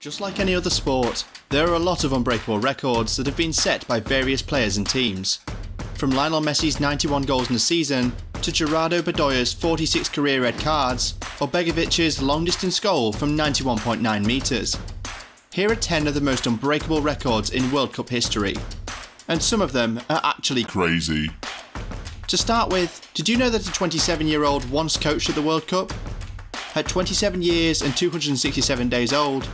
Just like any other sport, there are a lot of unbreakable records that have been set by various players and teams. From Lionel Messi's 91 goals in a season, to Gerardo Bedoya's 46 career red cards, or Begovic's long-distance goal from 91.9 metres. Here are 10 of the most unbreakable records in World Cup history. And some of them are actually crazy. To start with, did you know that a 27-year-old once coached at the World Cup? At 27 years and 267 days old,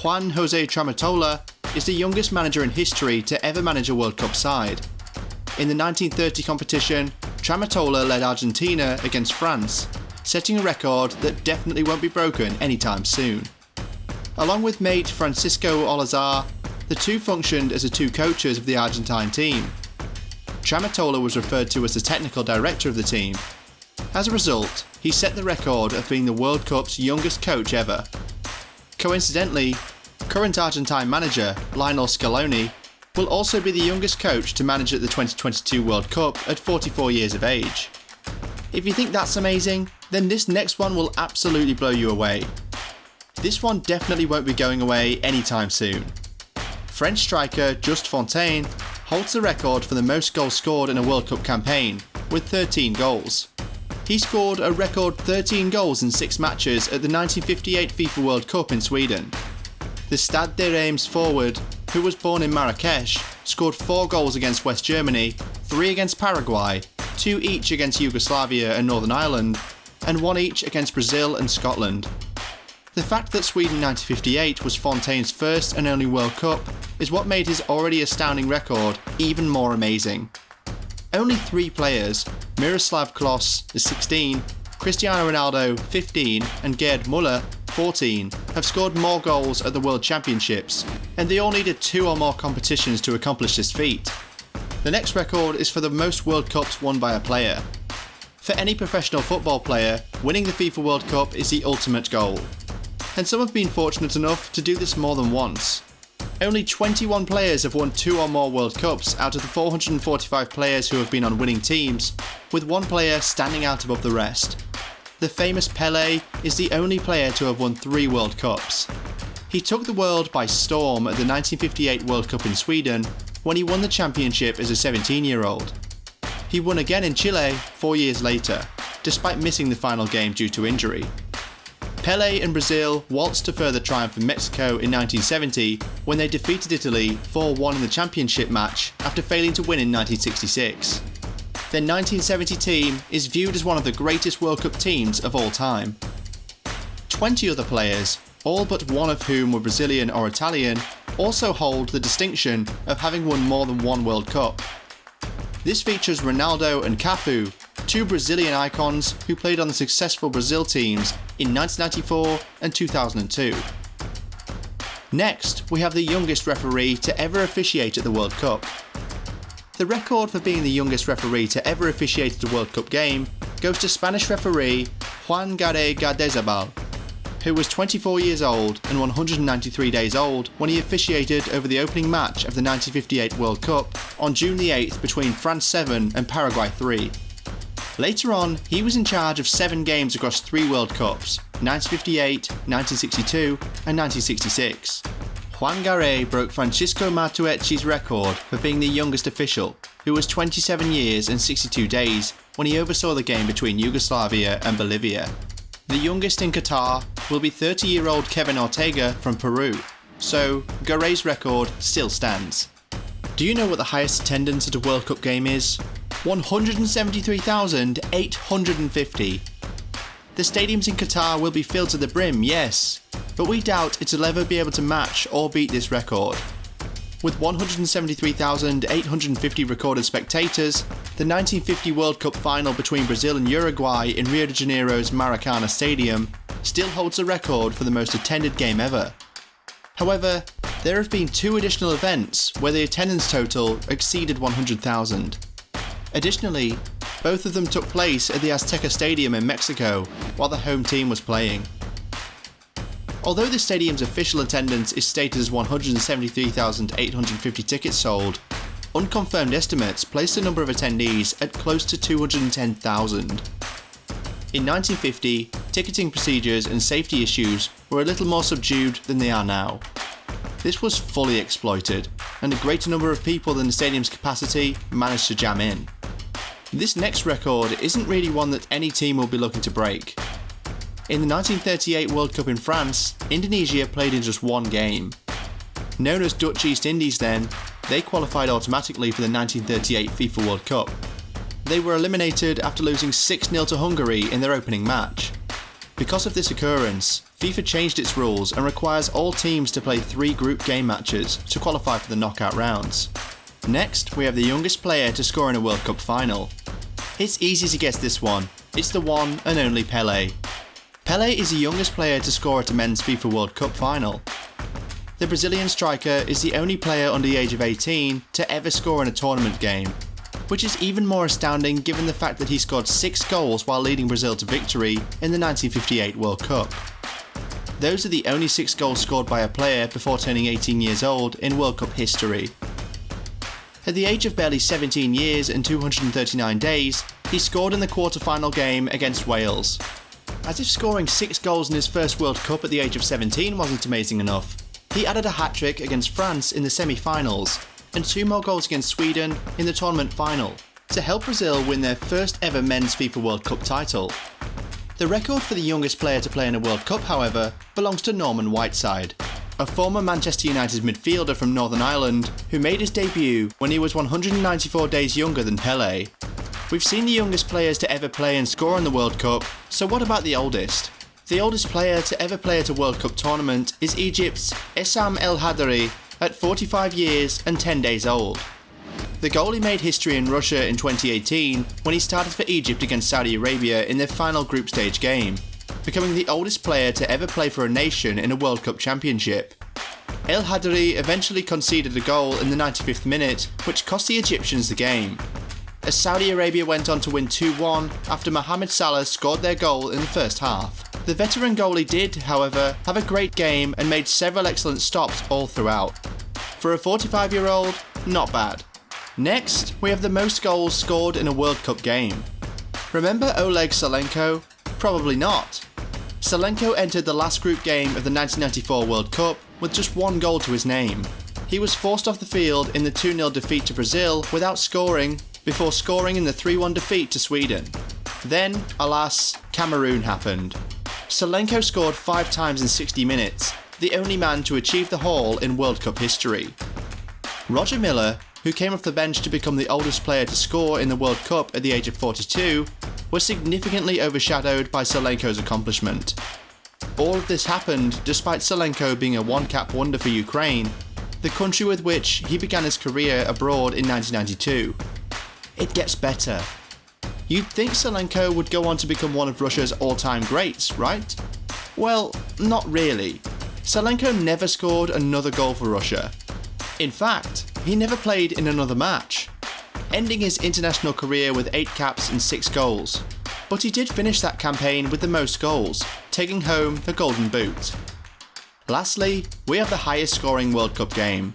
Juan José Tramotola is the youngest manager in history to ever manage a World Cup side. In the 1930 competition, Tramotola led Argentina against France, setting a record that definitely won't be broken anytime soon. Along with mate Francisco Olazar, the two functioned as the two coaches of the Argentine team. Tramotola was referred to as the technical director of the team. As a result, he set the record of being the World Cup's youngest coach ever. Coincidentally, current Argentine manager Lionel Scaloni will also be the youngest coach to manage at the 2022 World Cup at 44 years of age. If you think that's amazing, then this next one will absolutely blow you away. This one definitely won't be going away anytime soon. French striker Just Fontaine holds the record for the most goals scored in a World Cup campaign, with 13 goals. He scored a record 13 goals in 6 matches at the 1958 FIFA World Cup in Sweden. The Stade de Reims forward, who was born in Marrakesh, scored 4 goals against West Germany, 3 against Paraguay, 2 each against Yugoslavia and Northern Ireland, and 1 each against Brazil and Scotland. The fact that Sweden 1958 was Fontaine's first and only World Cup is what made his already astounding record even more amazing. Only 3 players, Miroslav Klose, 16, Cristiano Ronaldo, 15, and Gerd Müller, 14, have scored more goals at the World Championships, and they all needed 2 or more competitions to accomplish this feat. The next record is for the most World Cups won by a player. For any professional football player, winning the FIFA World Cup is the ultimate goal. And some have been fortunate enough to do this more than once. Only 21 players have won 2 or more World Cups out of the 445 players who have been on winning teams, with 1 player standing out above the rest. The famous Pelé is the only player to have won 3 World Cups. He took the world by storm at the 1958 World Cup in Sweden, when he won the championship as a 17-year-old. He won again in Chile 4 years later, despite missing the final game due to injury. Pelé and Brazil waltzed to further triumph in Mexico in 1970 when they defeated Italy 4-1 in the championship match after failing to win in 1966. Their 1970 team is viewed as one of the greatest World Cup teams of all time. 20 other players, all but one of whom were Brazilian or Italian, also hold the distinction of having won more than 1 World Cup. This features Ronaldo and Cafu, 2 Brazilian icons who played on the successful Brazil teams in 1994 and 2002. Next, we have the youngest referee to ever officiate at the World Cup. The record for being the youngest referee to ever officiate at a World Cup game goes to Spanish referee Juan García, who was 24 years old and 193 days old when he officiated over the opening match of the 1958 World Cup on June the 8th between France 7 and Paraguay 3. Later on, he was in charge of 7 games across 3 World Cups, 1958, 1962 and 1966. Juan García broke Francisco Martucci's record for being the youngest official, who was 27 years and 62 days when he oversaw the game between Yugoslavia and Bolivia. The youngest in Qatar will be 30-year-old Kevin Ortega from Peru, so García's record still stands. Do you know what the highest attendance at a World Cup game is? 173,850. The stadiums in Qatar will be filled to the brim, yes, but we doubt it'll ever be able to match or beat this record. With 173,850 recorded spectators, the 1950 World Cup final between Brazil and Uruguay in Rio de Janeiro's Maracanã Stadium still holds the record for the most attended game ever. However, there have been 2 additional events where the attendance total exceeded 100,000. Additionally, both of them took place at the Azteca Stadium in Mexico while the home team was playing. Although the stadium's official attendance is stated as 173,850 tickets sold, unconfirmed estimates place the number of attendees at close to 210,000. In 1950, ticketing procedures and safety issues were a little more subdued than they are now. This was fully exploited, and a greater number of people than the stadium's capacity managed to jam in. This next record isn't really one that any team will be looking to break. In the 1938 World Cup in France, Indonesia played in just one game. Known as Dutch East Indies then, they qualified automatically for the 1938 FIFA World Cup. They were eliminated after losing 6-0 to Hungary in their opening match. Because of this occurrence, FIFA changed its rules and requires all teams to play 3 group game matches to qualify for the knockout rounds. Next, we have the youngest player to score in a World Cup final. It's easy to guess this one. It's the one and only Pelé. Pelé is the youngest player to score at a men's FIFA World Cup final. The Brazilian striker is the only player under the age of 18 to ever score in a tournament game, which is even more astounding given the fact that he scored 6 goals while leading Brazil to victory in the 1958 World Cup. Those are the only 6 goals scored by a player before turning 18 years old in World Cup history. At the age of barely 17 years and 239 days, he scored in the quarter-final game against Wales. As if scoring 6 goals in his first World Cup at the age of 17 wasn't amazing enough, he added a hat-trick against France in the semi-finals and 2 more goals against Sweden in the tournament final to help Brazil win their first ever men's FIFA World Cup title. The record for the youngest player to play in a World Cup, however, belongs to Norman Whiteside, a former Manchester United midfielder from Northern Ireland who made his debut when he was 194 days younger than Pelé. We've seen the youngest players to ever play and score in the World Cup, so what about the oldest? The oldest player to ever play at a World Cup tournament is Egypt's Essam El Hadary at 45 years and 10 days old. The goalie made history in Russia in 2018 when he started for Egypt against Saudi Arabia in their final group stage game, becoming the oldest player to ever play for a nation in a World Cup championship. El Hadary eventually conceded a goal in the 95th minute, which cost the Egyptians the game, as Saudi Arabia went on to win 2-1 after Mohamed Salah scored their goal in the first half. The veteran goalie did, however, have a great game and made several excellent stops all throughout. For a 45-year-old, not bad. Next, we have the most goals scored in a World Cup game. Remember Oleg Salenko? Probably not. Salenko entered the last group game of the 1994 World Cup with just 1 goal to his name. He was forced off the field in the 2-0 defeat to Brazil without scoring, before scoring in the 3-1 defeat to Sweden. Then, alas, Cameroon happened. Salenko scored 5 times in 60 minutes, the only man to achieve the haul in World Cup history. Roger Miller, who came off the bench to become the oldest player to score in the World Cup at the age of 42, was significantly overshadowed by Salenko's accomplishment. All of this happened despite Salenko being a one-cap wonder for Ukraine, the country with which he began his career abroad in 1992. It gets better. You'd think Salenko would go on to become one of Russia's all-time greats, right? Well, not really. Salenko never scored another goal for Russia. In fact, he never played in another match, ending his international career with 8 caps and 6 goals. But he did finish that campaign with the most goals, taking home the Golden Boot. Lastly, we have the highest scoring World Cup game.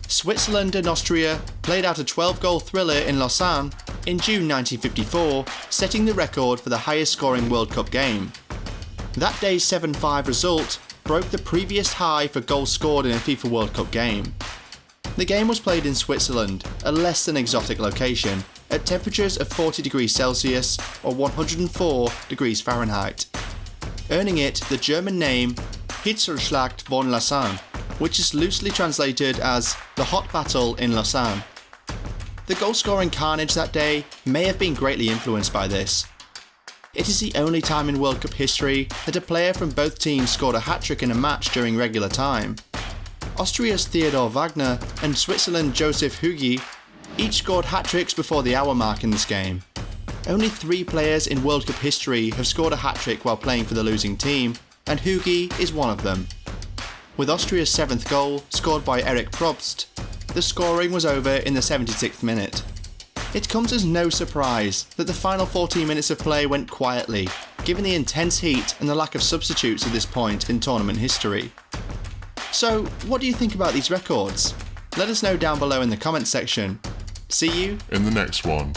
Switzerland and Austria played out a 12-goal thriller in Lausanne in June 1954, setting the record for the highest scoring World Cup game. That day's 7-5 result broke the previous high for goals scored in a FIFA World Cup game. The game was played in Switzerland, a less than exotic location, at temperatures of 40 degrees Celsius or 104 degrees Fahrenheit, earning it the German name Hitzelschlacht von Lausanne, which is loosely translated as the Hot Battle in Lausanne. The goal-scoring carnage that day may have been greatly influenced by this. It is the only time in World Cup history that a player from both teams scored a hat-trick in a match during regular time. Austria's Theodor Wagner and Switzerland's Josef Hugi each scored hat-tricks before the hour mark in this game. Only 3 players in World Cup history have scored a hat-trick while playing for the losing team, and Hugi is one of them. With Austria's 7th goal, scored by Eric Probst, the scoring was over in the 76th minute. It comes as no surprise that the final 14 minutes of play went quietly, given the intense heat and the lack of substitutes at this point in tournament history. So, what do you think about these records? Let us know down below in the comments section. See you in the next one.